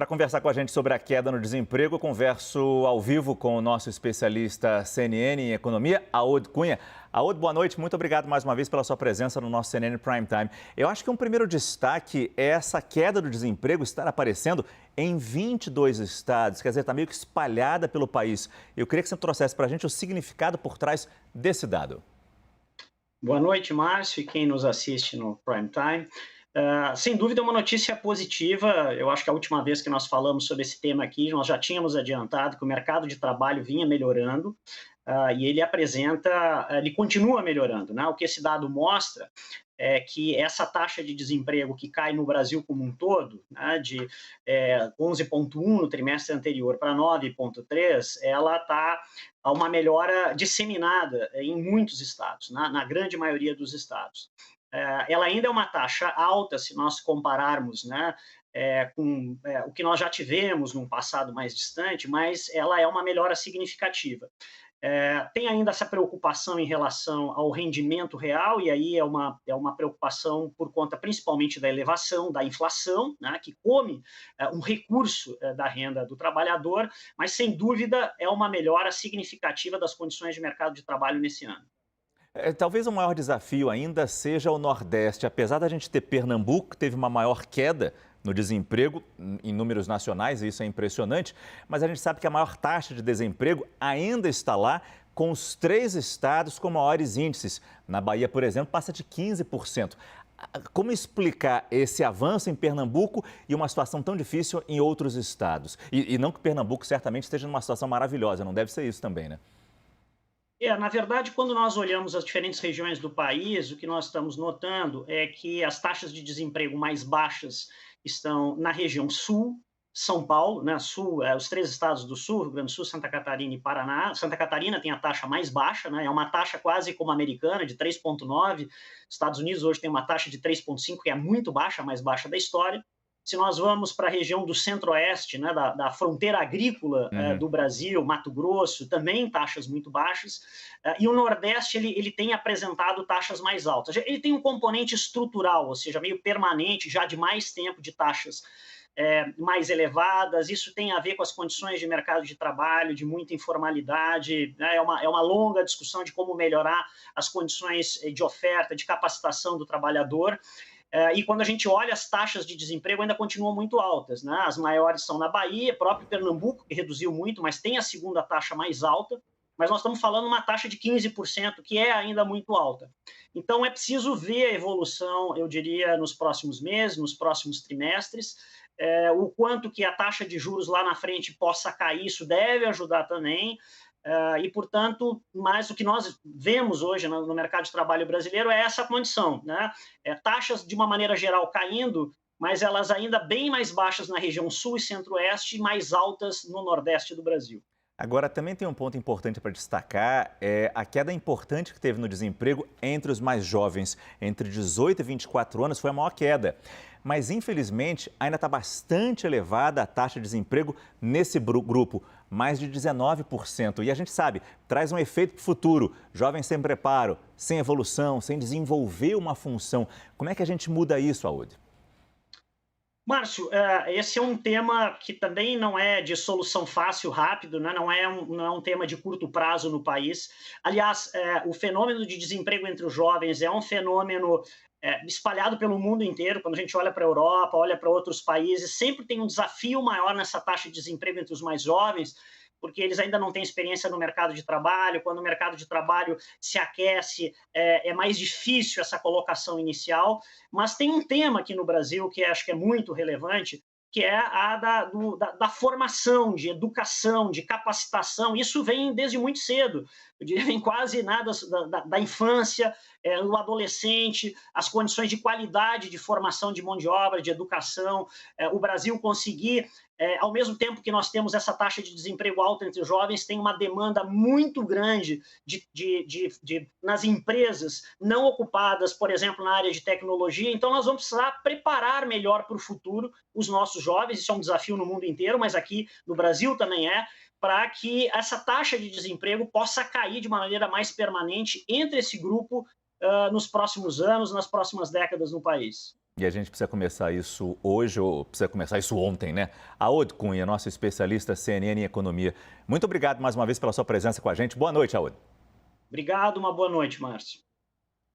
Para conversar com a gente sobre a queda no desemprego, eu converso ao vivo com o nosso especialista CNN em economia, Aod Cunha. Aod, boa noite. Muito obrigado mais uma vez pela sua presença no nosso CNN Prime Time. Eu acho que um primeiro destaque é essa queda do desemprego estar aparecendo em 22 estados, quer dizer, está meio que espalhada pelo país. Eu queria que você trouxesse para a gente o significado por trás desse dado. Boa noite, Márcio, e quem nos assiste no Prime Time. Sem dúvida, é uma notícia positiva. Eu acho que a última vez que nós falamos sobre esse tema aqui, nós já tínhamos adiantado que o mercado de trabalho vinha melhorando, e ele continua melhorando, né? O que esse dado mostra é que essa taxa de desemprego que cai no Brasil como um todo, né, de 11,1 no trimestre anterior para 9,3, ela está a uma melhora disseminada em muitos estados, na grande maioria dos estados. Ela ainda é uma taxa alta se nós compararmos, né, com o que nós já tivemos num passado mais distante, mas ela é uma melhora significativa. Tem ainda essa preocupação em relação ao rendimento real, e aí é uma preocupação por conta principalmente da elevação da inflação, né, que come um recurso da renda do trabalhador, mas sem dúvida é uma melhora significativa das condições de mercado de trabalho nesse ano. Talvez o maior desafio ainda seja o Nordeste. Apesar da gente ter Pernambuco, que teve uma maior queda no desemprego em números nacionais, e isso é impressionante, mas a gente sabe que a maior taxa de desemprego ainda está lá, com os 3 estados com maiores índices. Na Bahia, por exemplo, passa de 15%. Como explicar esse avanço em Pernambuco e uma situação tão difícil em outros estados? E não que Pernambuco certamente esteja numa situação maravilhosa, não deve ser isso também, né? Na verdade, quando nós olhamos as diferentes regiões do país, o que nós estamos notando é que as taxas de desemprego mais baixas estão na região sul, São Paulo, né, sul, os 3 estados do sul, Rio Grande do Sul, Santa Catarina e Paraná. Santa Catarina tem a taxa mais baixa, né, é uma taxa quase como a americana, de 3,9. Estados Unidos hoje tem uma taxa de 3,5, que é muito baixa, a mais baixa da história. Se nós vamos para a região do centro-oeste, né, da fronteira agrícola Uhum. do Brasil, Mato Grosso, também taxas muito baixas, e o Nordeste ele tem apresentado taxas mais altas. Ele tem um componente estrutural, ou seja, meio permanente, já de mais tempo de taxas mais elevadas. Isso tem a ver com as condições de mercado de trabalho, de muita informalidade, né? É uma longa discussão de como melhorar as condições de oferta, de capacitação do trabalhador. E quando a gente olha, as taxas de desemprego ainda continuam muito altas, né? As maiores são na Bahia, próprio Pernambuco, que reduziu muito, mas tem a segunda taxa mais alta, mas nós estamos falando de uma taxa de 15%, que é ainda muito alta. Então, é preciso ver a evolução, eu diria, nos próximos meses, nos próximos trimestres, o quanto que a taxa de juros lá na frente possa cair, isso deve ajudar também. E, portanto, mais o que nós vemos hoje no mercado de trabalho brasileiro é essa condição, né? Taxas, de uma maneira geral, caindo, mas elas ainda bem mais baixas na região sul e centro-oeste e mais altas no nordeste do Brasil. Agora, também tem um ponto importante para destacar, é a queda importante que teve no desemprego entre os mais jovens. Entre 18 e 24 anos foi a maior queda. Mas, infelizmente, ainda está bastante elevada a taxa de desemprego nesse grupo, mais de 19%. E a gente sabe, traz um efeito para o futuro. Jovens sem preparo, sem evolução, sem desenvolver uma função. Como é que a gente muda isso, Aud? Márcio, esse é um tema que também não é de solução fácil, rápido, né? Não é um tema de curto prazo no país. Aliás, o fenômeno de desemprego entre os jovens é um fenômeno espalhado pelo mundo inteiro. Quando a gente olha para a Europa, olha para outros países, sempre tem um desafio maior nessa taxa de desemprego entre os mais jovens, porque eles ainda não têm experiência no mercado de trabalho. Quando o mercado de trabalho se aquece, é mais difícil essa colocação inicial. Mas tem um tema aqui no Brasil que acho que é muito relevante, que é a da formação, de educação, de capacitação. Isso vem desde muito cedo, eu diria, vem quase nada da infância, no adolescente, as condições de qualidade de formação de mão de obra, de educação, o Brasil conseguir, ao mesmo tempo que nós temos essa taxa de desemprego alta entre os jovens, tem uma demanda muito grande nas empresas não ocupadas, por exemplo, na área de tecnologia. Então, nós vamos precisar preparar melhor para o futuro os nossos jovens. Isso é um desafio no mundo inteiro, mas aqui no Brasil também para que essa taxa de desemprego possa cair de uma maneira mais permanente entre esse grupo nos próximos anos, nas próximas décadas no país. E a gente precisa começar isso hoje ou precisa começar isso ontem, né? Aod Cunha, nosso especialista CNN em economia. Muito obrigado mais uma vez pela sua presença com a gente. Boa noite, Aod. Obrigado, uma boa noite, Márcio.